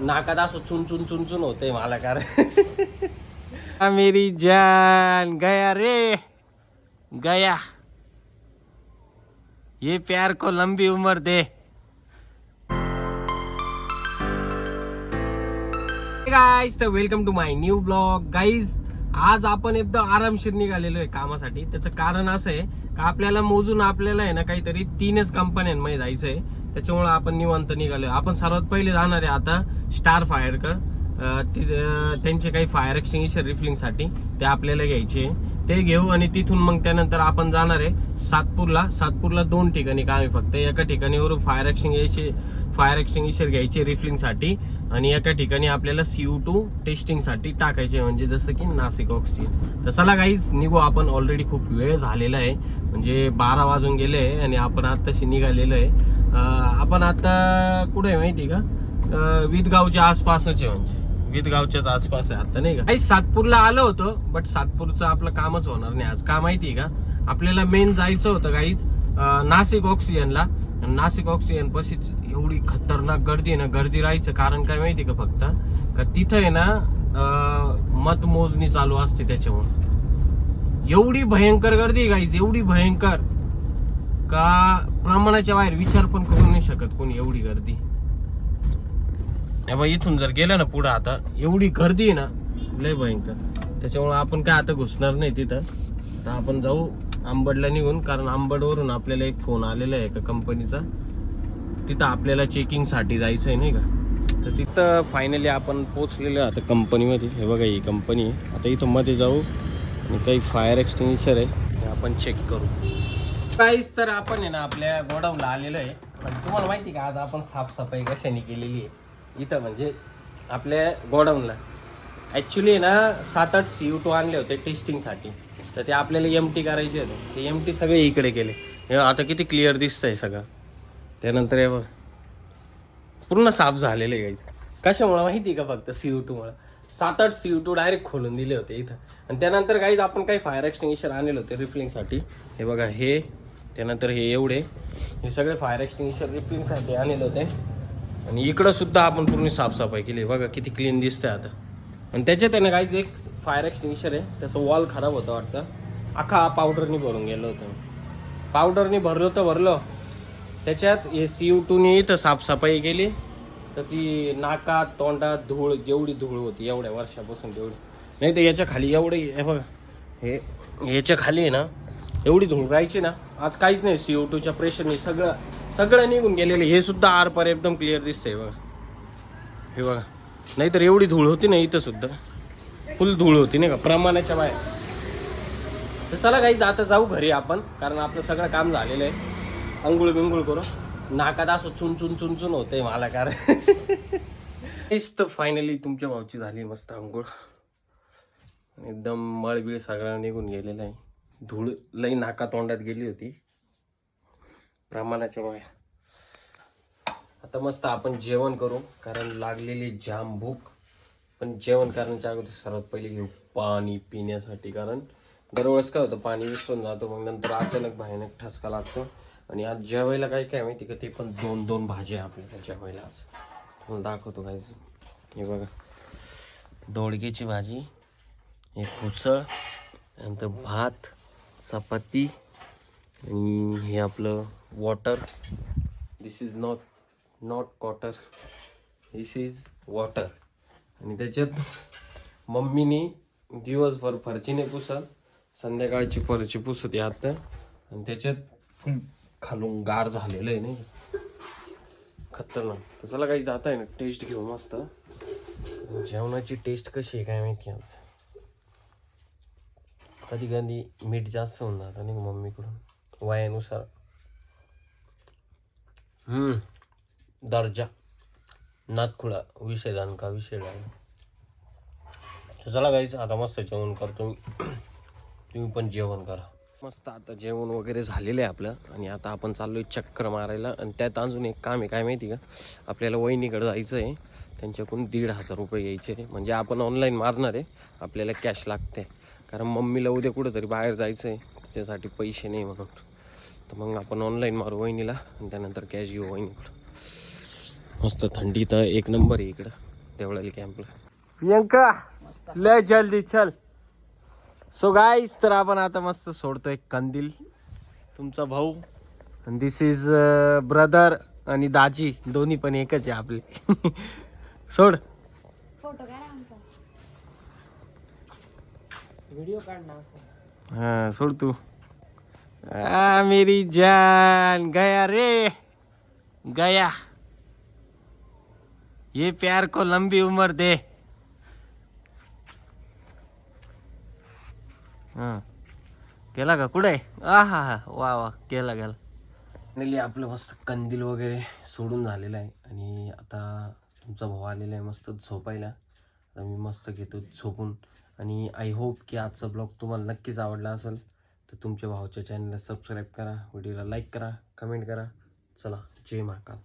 नाकात असं चुन चुन चुन चुन होतंय मला कारण मेरी जान गया रे गया, ये प्यार को लंबी उम्र दे। गाईज तर welcome to my new blog. Guys आज आपण एकदम आरामशीर निघालेलो आहे कामासाठी। त्याचं कारण असं आहे का आपल्याला मोजून आपल्याला आहे ना काहीतरी 3च कंपन्यांमध्ये जायचं आहे, त्याच्यामुळे आपण निवांत निघालोय। आपण सर्वात पहिले जाणार आहे आता स्टार फायरकर, त्यांचे काही फायर एक्सटिंग्विशर रिफिलिंग साठी ते आपल्याला घ्यायचे, ते घेऊ आणि तिथून मग त्यानंतर आपण जाणार आहे सातपूरला 2 ठिकाणी काम आहे फक्त। एका ठिकाणी वरून फायर एक्सटिंग्विशर घ्यायचे रिफिलिंग साठी आणि एका ठिकाणी आपल्याला CO2 टेस्टिंग साठी टाकायचे, म्हणजे जसं की नाशिक ऑक्सिजन। तर चला गाईज निघू आपण। ऑलरेडी खूप वेळ झालेला आहे, म्हणजे 12 वाजून गेले आणि आपण आताशी निघालेलो आहे। आपण आता कुठे आहे माहिती का, विदगावच्या आसपासच आहे, म्हणजे विदगावच्याच आसपास आहे आता, नाही का। काही सातपूरला आलो होतो, बट सातपूरचं आपलं कामच होणार नाही आज। का माहितीये का, आपल्याला मेन जायचं होतं गाईज नाशिक ऑक्सिजनला। नाशिक ऑक्सिजन पाशीच एवढी खतरनाक गर्दी आहे ना, गर्दी राहायचं कारण काय माहिती का, फक्त का तिथं आहे ना मतमोजणी चालू असते, त्याच्यामुळे एवढी भयंकर गर्दी गाईज, एवढी भयंकर का प्रमाणाच्या बाहेर विचार पण करू नाही शकत कोणी, एवढी गर्दी। इथून जर गेलं ना पुढे आता एवढी गर्दी आहे ना, लय भयंकर। त्याच्यामुळे आपण काय आता घुसणार नाही तिथं, तर आपण जाऊ अंबडला निघून, कारण अंबडवरून आपल्याला एक फोन आलेला आहे एका कंपनीचा, तिथं आपल्याला चेकिंग साठी जायचं आहे, नाही का। तर तिथं फायनली आपण पोहोचलेलो आता कंपनीमध्ये। हे बघा ही कंपनी आहे। आता इथं मध्ये जाऊ आणि काही फायर एक्सटिंग्विशर आहे ते आपण चेक करू। काहीच तर आपण आहे ना आपल्या गोडाऊनला आलेलो आहे। पण तुम्हाला माहिती का आज आपण साफसफाई कशाने केलेली आहे इथं, म्हणजे आपल्या गोडाऊनला ॲक्च्युली ना 7-8 CO2 आणले होते टेस्टिंगसाठी, तर ते आपल्याला MT करायचे होते। ते MT सगळे इकडे केले। हे आता किती क्लिअर दिसतंय सगळं। त्यानंतर हे बघ पूर्ण साफ झालेलं आहे गाईज। कशामुळे माहिती का, फक्त CO2 मुळे 7-8 CO2 डायरेक्ट खोलून दिले होते इथं। आणि त्यानंतर गाईज आपण काही फायर एक्सटिंग्विशर आणले होते रिफिलिंगसाठी। हे बघा हे, त्यानंतर हे एवढे, हे सगळे फायर एक्सटिंग्विशर रिफिलिंगसाठी आणले होते। आणि इकडं सुद्धा आपण पूर्ण साफसफाई केली, बघा किती क्लीन दिसतंय आता। आणि त्याच्यात आहे ना गाईज एक फायर एक्सटिंग्विशर आहे, त्याचं वॉल खराब होतं वाटतं, अख्खा पावडरनी भरून गेलं होतं। पावडरनी भरलो त्याच्यात हे CO2नी इथं साफसफाई केली, तर ती नाकात तोंडात धूळ, जेवढी धूळ होती एवढ्या वर्षापासून तेवढी नाही, तर याच्या खाली एवढे हे बघा, हे याच्या खाली आहे ना एवढी धूळ राहायची ना, आज काहीच नाही। CO2च्या प्रेशरने सगळं निघून गेलेलं। हे सुद्धा आरपार एकदम क्लिअर दिसतंय बघा, हे बघा। नाहीतर एवढी धूळ होती ना, इथं सुद्धा फुल धूळ होती, नाही का, प्रमाणाच्या बाहेर। तर चला काही आता जाऊ घरी आपण, कारण आपलं सगळं काम झालेलं आहे। अंघोळ बिंगुळ करू, नाकात असं चुन चुन चुन चुन होतंय मला कारण तर फायनली तुमच्या भावची झाली मस्त अंघोळ, एकदम मळबिळ सगळं निघून गेलेलं आहे। धूळ लई नाका तोंडात गेली होती प्रमाणाच्या बाहेर। आता मस्त आपण जेवण करू, कारण लागलेली जाम भूक। पण जेवण करण्याच्या अगोदर सर्वात पहिले घेऊ पाणी पिण्यासाठी, कारण दरवेळेस काय होतं पाणी विसरून जातो, मग नंतर अचानक भयानक ठसका लागतो। आणि आज जेवायला काय माहिती का, ते पण 2-2 भाज्या आपल्याला जेवायला आज। तुम्हाला दाखवतो काय, हे बघा दोडक्याची भाजी, एक उसळ, नंतर भात, चपाती, आणि हे आपलं water. This is not cotter, this is water. आणि त्याच्यात मम्मीनी दिवसभर फरचीने पुसत, संध्याकाळची फरची पुसत आता, आणि त्याच्यात खालून गार झालेलं आहे नाही खतरनाक। तर चला काही जात आहे ना टेस्ट घेऊ मस्त। जेवणाची टेस्ट कशी आहे काय माहिती आज, कधी कधी मीठ जास्त होऊन जातं नाही मम्मीकडून वयानुसार। दर्जा नातखुळा विषय का विषय डाल। तर चला गाईच आता मस्त जेवण करतो मी, तुम्ही पण जेवण करा मस्त। आता जेवण वगैरे झालेलं आहे आपलं, आणि आता आपण चाललोय चक्कर मारायला। आणि त्यात अजून एक काम आहे काय माहिती का, आपल्याला वहिनीकडे जायचं आहे, त्यांच्याकडून 1,500 रुपये घ्यायचे। म्हणजे आपण ऑनलाईन मारणार आहे, आपल्याला कॅश लागते, कारण मम्मीला उद्या कुठंतरी बाहेर जायचं आहे, त्याच्यासाठी पैसे नाही म्हणून। तर मग आपण ऑनलाईन मारू वहिनीला, आणि त्यानंतर कॅश घेऊ वहिनीकडं। मस्त थंडी तर एक नंबर आहे इकडं, देवळाली कॅम्पला. प्रियंका लय जल्दी चल. सो गाईस, तर आपण आता मस्त सोडतोय कंदील. तुमचा भाऊ, दिस इज ब्रदर आणि दाजी दोन्ही पण एकच आहे आपले. सोड फोटो काढ आमचा. व्हिडिओ काढ ना. हाँ सोड तू. मेरी जान गया रे गया. ये प्यार को लंबी उम्र दे. हाँ गेला का कुठे? हा हा वा वा गेला गेला. फायनली आपलं मस्त कंदील वगैरे सोडून झालेलं आहे आणि आता तुमचा भाऊ आलेला आहे मस्त झोपायला. आता मी मस्त घेतो झोपून. आणि आय होप की आजचा ब्लॉग तुम्हाला नक्कीच आवडला असेल. तर तुमच्या भावाच्या चॅनलला सबस्क्राईब करा, व्हिडिओला लाईक करा, कमेंट करा. चला, जय महाकाल.